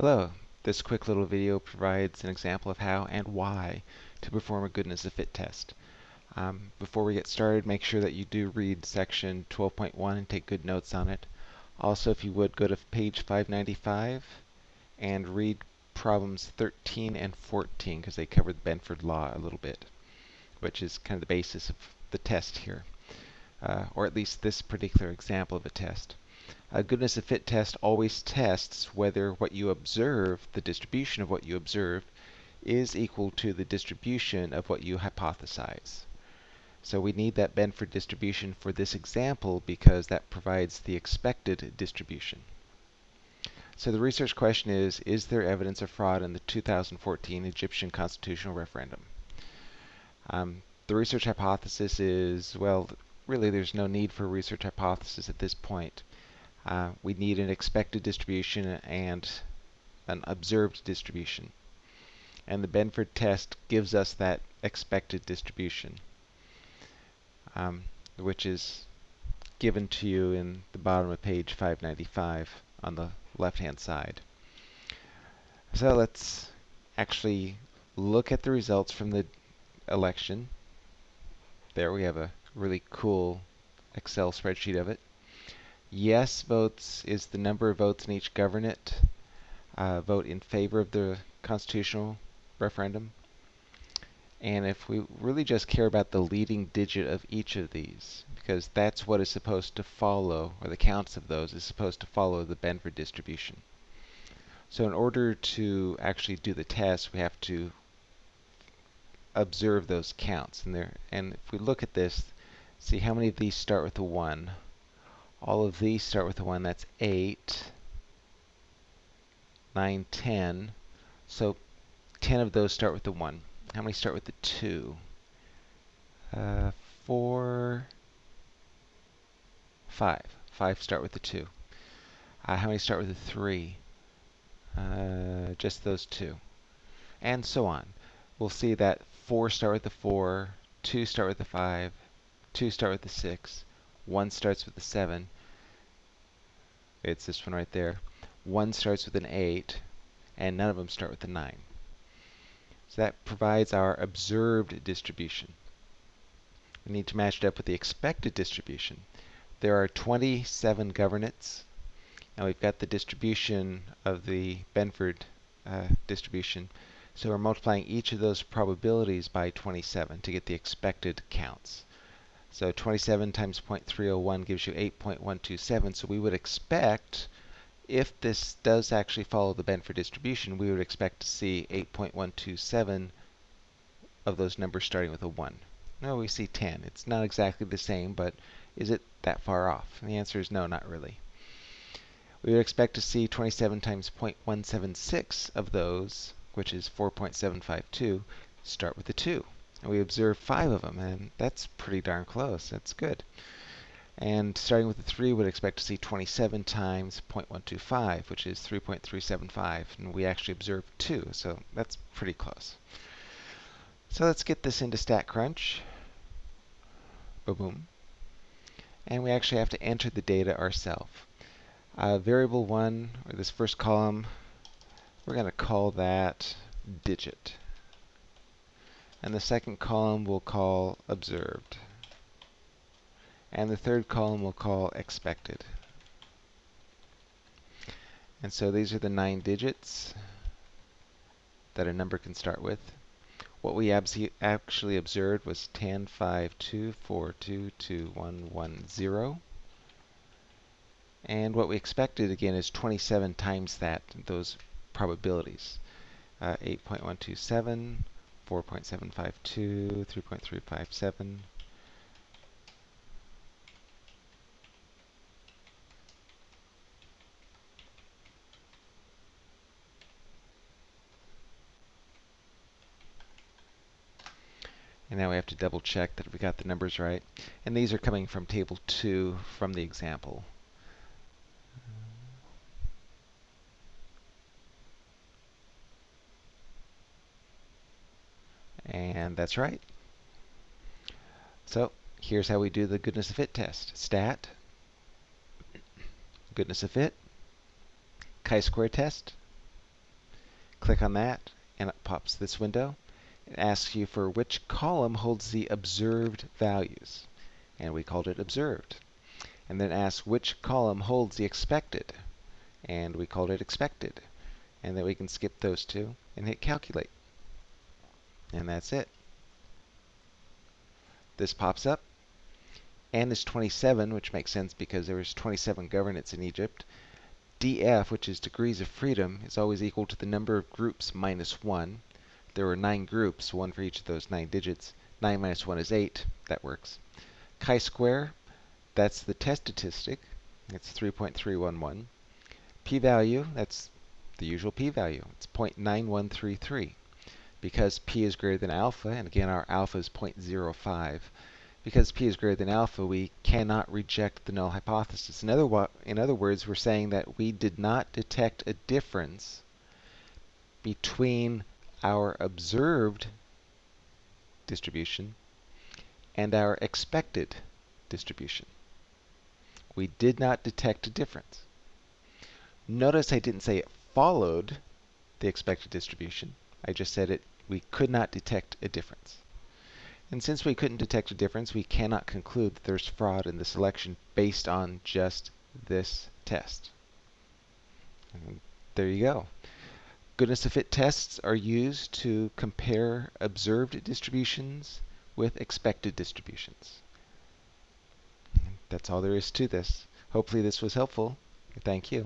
Hello, this quick little video provides an example of how and why to perform a goodness of fit test. Before we get started, make sure that you do read section 12.1 and take good notes on it. Also, if you would, go to page 595 and read problems 13 and 14 because they cover the Benford Law a little bit, which is kind of the basis of the test here, or at least this particular example of a test. A goodness of fit test always tests whether what you observe, the distribution of what you observe, is equal to the distribution of what you hypothesize. So we need that Benford distribution for this example because that provides the expected distribution. So the research question is there evidence of fraud in the 2014 Egyptian constitutional referendum? The research hypothesis is, well, really there's no need for a research hypothesis at this point. We need an expected distribution and an observed distribution. And the Benford test gives us that expected distribution, which is given to you in the bottom of page 595 on the left-hand side. So let's actually look at the results from the election. There we have a really cool Excel spreadsheet of it. Yes votes is the number of votes in each government vote in favor of the constitutional referendum. And if we really just care about the leading digit of each of these, because that's what is supposed to follow, or the counts of those is supposed to follow the Benford distribution. So in order to actually do the test, we have to observe those counts. And if we look at this, see how many of these start with a 1. All of these start with a 1. That's 8, 9, 10. So 10 of those start with the 1. How many start with the 2? 4, 5. 5 start with the 2. How many start with the 3? Just those 2. And so on. We'll see that 4 start with the 4, 2 start with the 5, 2 start with the 6, 1 starts with the 7. It's this one right there. 1 starts with an 8, and none of them start with a 9. So that provides our observed distribution. We need to match it up with the expected distribution. There are 27 governors, and we've got the distribution of the Benford distribution. So we're multiplying each of those probabilities by 27 to get the expected counts. So 27 times 0.301 gives you 8.127. So we would expect, if this does actually follow the Benford distribution, we would expect to see 8.127 of those numbers starting with a 1. No, we see 10. It's not exactly the same, but is it that far off? And the answer is no, not really. We would expect to see 27 times 0.176 of those, which is 4.752, start with a 2. And we observe 5 of them, and that's pretty darn close. That's good. And starting with the 3, we'd expect to see 27 times 0.125, which is 3.375, and we actually observed 2, so that's pretty close. So let's get this into StatCrunch. Boom. And we actually have to enter the data ourselves. Variable 1, or this first column, we're going to call that digit. And the second column we'll call observed. And the third column we'll call expected. And so these are the 9 digits that a number can start with. What we actually observed was 10, 5, 2, 4, 2, 2, 1, 1, 0. And what we expected, again, is 27 times those probabilities. 8.127, 4.752, 3.357. And now we have to double check that we got the numbers right. And these are coming from table 2 from the example. And that's right. So here's how we do the goodness of fit test. Stat, goodness of fit, chi-square test, Click on that, and it pops this window. It asks you for which column holds the observed values, and we called it observed. And then asks which column holds the expected, and we called it expected. And then we can skip those two and hit calculate. And that's it. This pops up. N is 27, which makes sense because there was 27 governance in Egypt. DF, which is degrees of freedom, is always equal to the number of groups minus 1. There were 9 groups, 1 for each of those 9 digits. 9 minus 1 is 8. That works. Chi-square, that's the test statistic. It's 3.311. P-value, that's the usual p-value. It's 0.9133. Because p is greater than alpha, and again our alpha is 0.05, because p is greater than alpha, we cannot reject the null hypothesis. In other words, we're saying that we did not detect a difference between our observed distribution and our expected distribution. We did not detect a difference. Notice I didn't say it followed the expected distribution. I just said we could not detect a difference. And since we couldn't detect a difference, we cannot conclude that there's fraud in the selection based on just this test. And there you go. Goodness of fit tests are used to compare observed distributions with expected distributions. That's all there is to this. Hopefully this was helpful. Thank you.